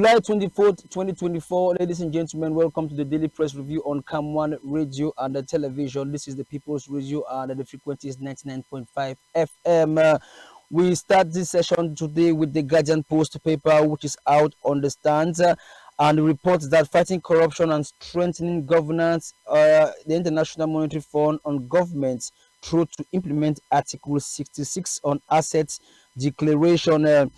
July 24th, 2024. Ladies and gentlemen, welcome to the Daily Press Review on CAM1 Radio and the television. This is the People's Radio and the frequency is 99.5 FM. We start this session today with the Guardian Post paper, which is out on the stands and reports that fighting corruption and strengthening governance, the International Monetary Fund on governments through to implement Article 66 on assets declaration.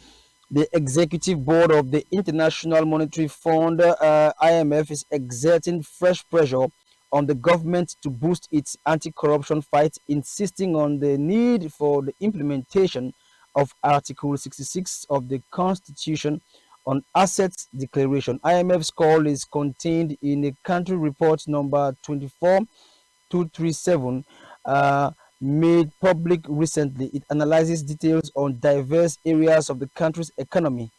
The executive board of the International Monetary Fund, IMF, is exerting fresh pressure on the government to boost its anti-corruption fight, insisting on the need for the implementation of Article 66 of the Constitution on assets declaration. IMF's call is contained in a country report number 24237, made public recently. It analyzes details on diverse areas of the country's economy.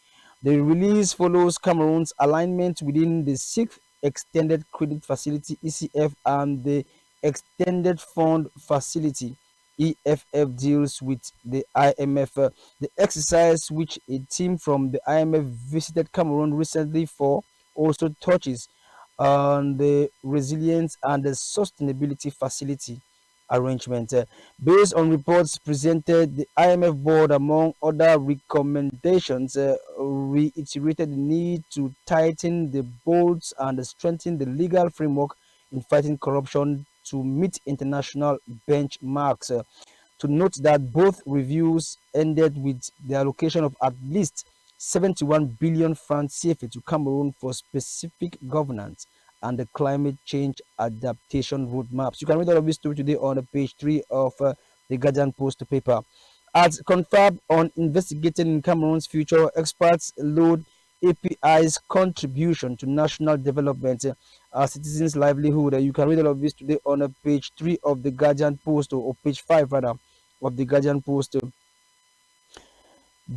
The release follows Cameroon's alignment within the Sixth Extended Credit Facility (ECF) and the Extended Fund Facility (EFF) deals with the IMF. The exercise, which a team from the IMF visited Cameroon recently for, also touches on the resilience and the sustainability facility arrangement. Based on reports presented, the IMF board, among other recommendations, reiterated the need to tighten the bolts and strengthen the legal framework in fighting corruption to meet international benchmarks. To note that both reviews ended with the allocation of at least 71 billion francs CFA to Cameroon for specific governance and the climate change adaptation roadmaps. You can read all of this story today on page 3 of the Guardian Post paper. As confirmed on investigating in Cameroon's future, experts load API's contribution to national development, citizens' livelihood. You can read all of this today on page 3 of the Guardian Post, or page 5 rather, of the Guardian Post.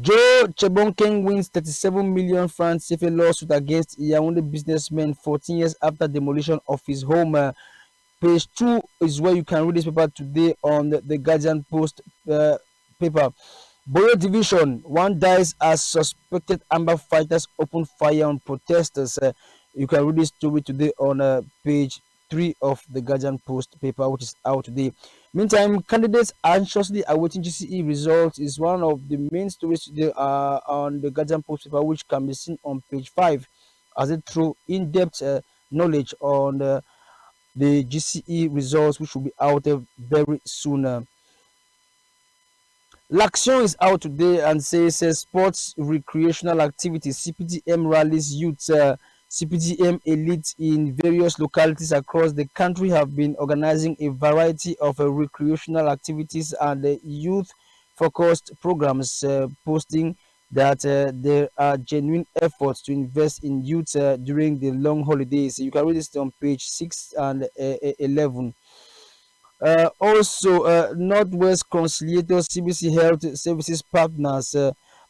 Joe Chebonkeng wins 37 million francs CFA lawsuit against Yaoundé businessman 14 years after demolition of his home. Page 2 is where you can read this paper today on the Guardian Post paper. Boyo Division, one dies as suspected Amber fighters open fire on protesters. You can read this story today on page 3 of the Guardian Post paper, which is out today. Meantime, candidates anxiously awaiting GCE results is one of the main stories today on the Guardian Post paper, which can be seen on page 5 as it through in-depth knowledge on the GCE results, which will be out very soon. L'Action is out today and says sports recreational activities. CPDM rallies youth. CPDM elites in various localities across the country have been organizing a variety of recreational activities and youth-focused programs, posting that there are genuine efforts to invest in youth during the long holidays. You can read this on page 6 and 11. Also, Northwest Conciliator CBC Health Services Partners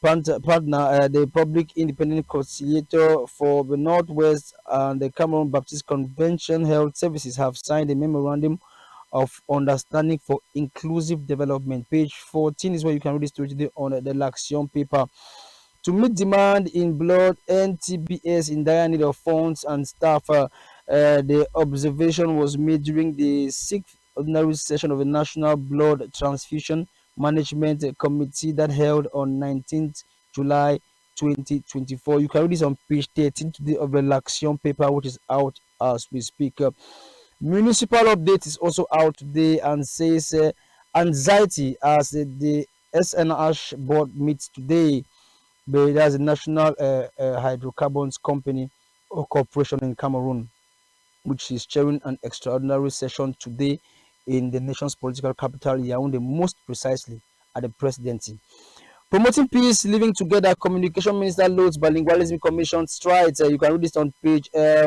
partner, the Public Independent Conciliator for the Northwest and the Cameroon Baptist Convention Health Services have signed a memorandum of understanding for inclusive development. Page 14 is where you can read this story today on the L'Action paper. To meet demand in blood, NTBS in dire need of funds and staff. The observation was made during the 6th ordinary session of the National Blood Transfusion Management Committee that held on 19th July 2024. You can read this on page 13 today of the L'Action paper, which is out as we speak. Municipal update is also out today and says anxiety as the SNH board meets today. There's a national hydrocarbons company or corporation in Cameroon, which is chairing an extraordinary session today in the nation's political capital, Yaoundé, most precisely at the presidency. Promoting peace, living together, Communication Minister loads Bilingualism Commission strides. You can read this on page 3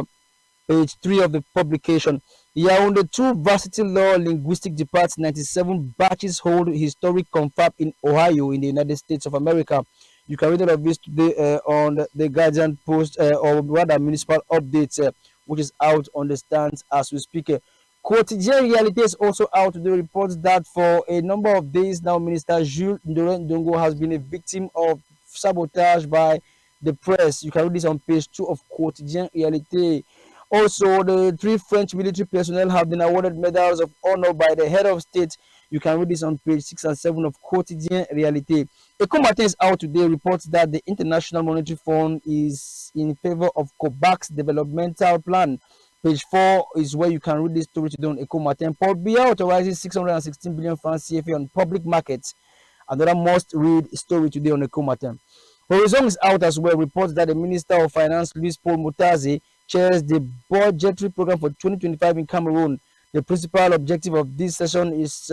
of the publication. Yaoundé 2 Varsity Law Linguistic Department 97 batches hold historic confab in Ohio in the United States of America. You can read all of this today on the Guardian Post, or rather Municipal Updates, which is out on the stands as we speak. Quotidien Reality is also out today, reports that for a number of days now, Minister Jules Ndore Ndongo has been a victim of sabotage by the press. You can read this on page 2 of Quotidien Réalité. Also, the three French military personnel have been awarded medals of honor by the head of state. You can read this on page 6 and 7 of Quotidien Réalité. Eco Matin is out today, reports that the International Monetary Fund is in favor of Quebec's developmental plan. Page 4 is where you can read this story today on Eco Matin. Paul Biya authorizes 616 billion francs CFA on public markets. Another must read story today on Eco Matin. Horizon is out as well, reports that the Minister of Finance, Louis Paul Mutazi, chairs the budgetary program for 2025 in Cameroon. The principal objective of this session is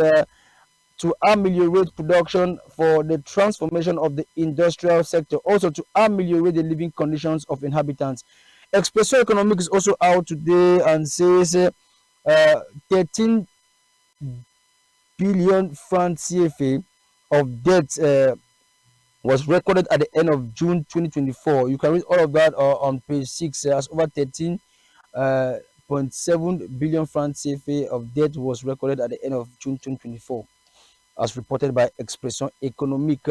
to ameliorate production for the transformation of the industrial sector, also to ameliorate the living conditions of inhabitants. Expresso Economic is also out today and says 13 billion francs CFA of debt was recorded at the end of June 2024. You can read all of that on page 6 as over 13.7 billion francs CFA of debt was recorded at the end of June 2024, as reported by Expression Economique.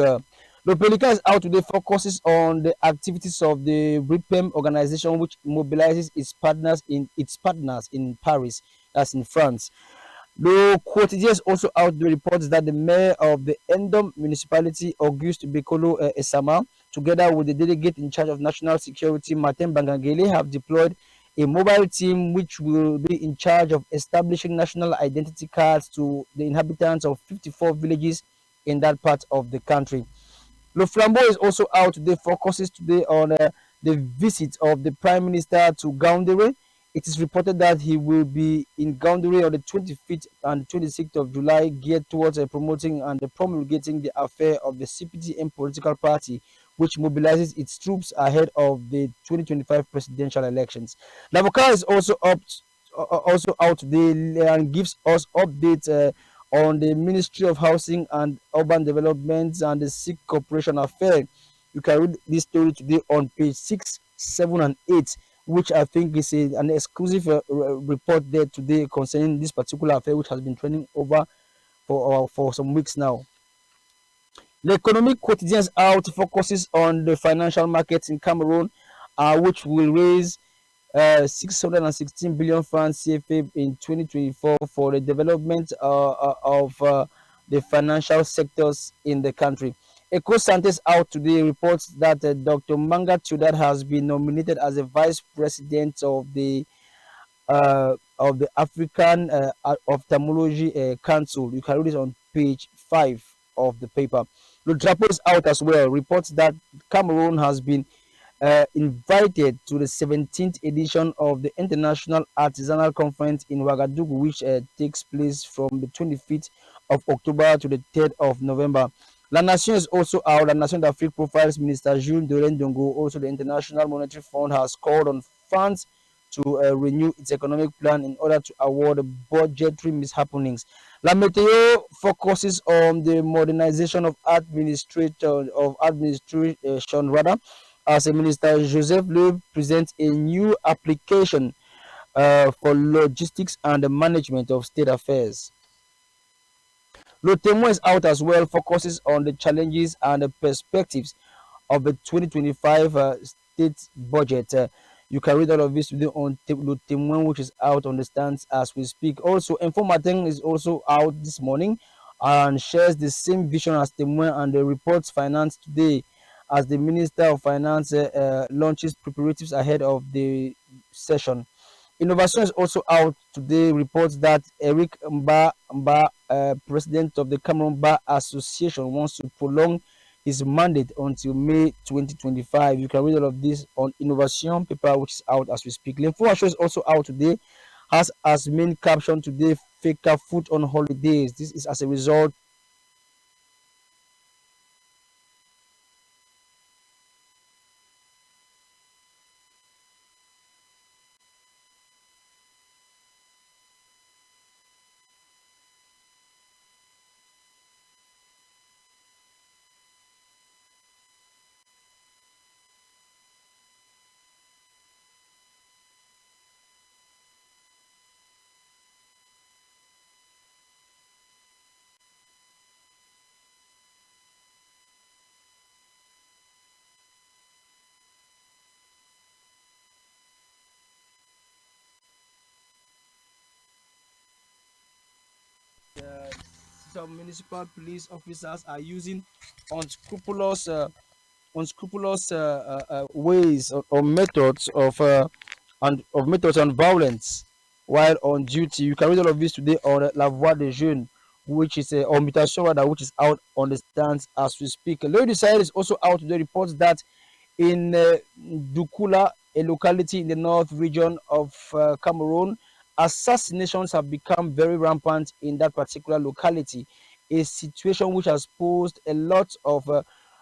Le Pelican is out today, focuses on the activities of the RIPEM organization, which mobilizes its partners in Paris, that's in France. The quotidien is also out the reports that the mayor of the Endom municipality, Auguste Bekolo Esama, together with the delegate in charge of national security, Martin Bangangele, have deployed a mobile team which will be in charge of establishing national identity cards to the inhabitants of 54 villages in that part of the country. Le Flambeau is also out today, focuses today on the visit of the Prime Minister to Gaoundere. It is reported that he will be in Gaoundere on the 25th and 26th of July, geared towards promoting and promulgating the affair of the CPTM political party, which mobilizes its troops ahead of the 2025 presidential elections. Lavocar is also out today and gives us updates on the Ministry of Housing and Urban Development and the Sick Corporation affair. You can read this story today on page 6, 7, and 8, which I think is an exclusive report there today concerning this particular affair, which has been trending over for some weeks now. The economic quotidian out focuses on the financial markets in Cameroon, which will raise 616 billion francs CFA in 2024 for the development of the financial sectors in the country. Eco Santes out today reports that Dr. Manga Tudad has been nominated as the vice president of the African Ophthalmology Council. You can read it on page 5 of the paper. The Drapo is out as well, reports that Cameroon has been invited to the 17th edition of the International Artisanal Conference in Ouagadougou, which takes place from the 25th of October to the 3rd of November. La Nation is also out. La Nation d'Afrique profiles Minister Jules Dorendongo. Also, the International Monetary Fund has called on France to renew its economic plan in order to avoid budgetary mishappenings. La Meteo focuses on the modernization of administration rather, as a minister Joseph Loeb presents a new application for logistics and the management of state affairs. Le Témoin is out as well, focuses on the challenges and the perspectives of the 2025 state budget. You can read all of this today on Le Témoin, which is out on the stands as we speak. Also, Informatin is also out this morning and shares the same vision as Témoin and the reports finance today as the Minister of Finance launches preparatives ahead of the session. Innovation is also out today, reports that Eric Mba, president of the Cameroon Bar Association, wants to prolong his mandate until May 2025. You can read all of this on Innovation paper, which is out as we speak. L'info is also out today, has as main caption today, Faker foot on holidays. This is as a result some municipal police officers are using unscrupulous ways or methods of methods and violence while on duty. You can read all of this today on La Voix des Jeunes, which is or Mutation rather, which is out on the stands as we speak. Lady Side is also out today. Reports that in Dukula, a locality in the north region of Cameroon, assassinations have become very rampant in that particular locality, a situation which has posed a lot of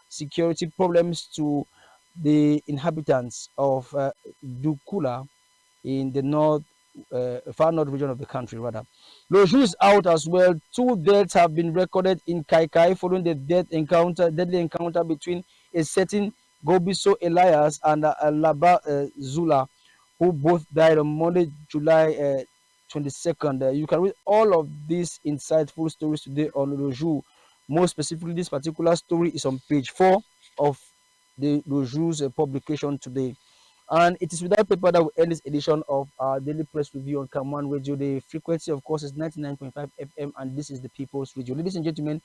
security problems to the inhabitants of Dukula in the far north region of the country, rather. Loju is out as well. Two deaths have been recorded in Kaikai following the deadly encounter between a certain Gobiso Elias and Laba Zula, who both died on Monday, July 22nd. You can read all of these insightful stories today on Loju. More specifically, this particular story is on page 4 of the Loju's publication today. And it is with that paper that we end this edition of our daily press review on CAM1 Radio. The frequency, of course, is 99.5 FM, and this is the People's Radio. Ladies and gentlemen,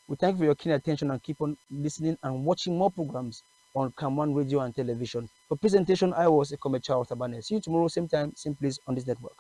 we thank you for your keen attention and keep on listening and watching more programs on CAM1 Radio and television. For presentation, I was a Charles Tabane. See you tomorrow, same time, same place on this network.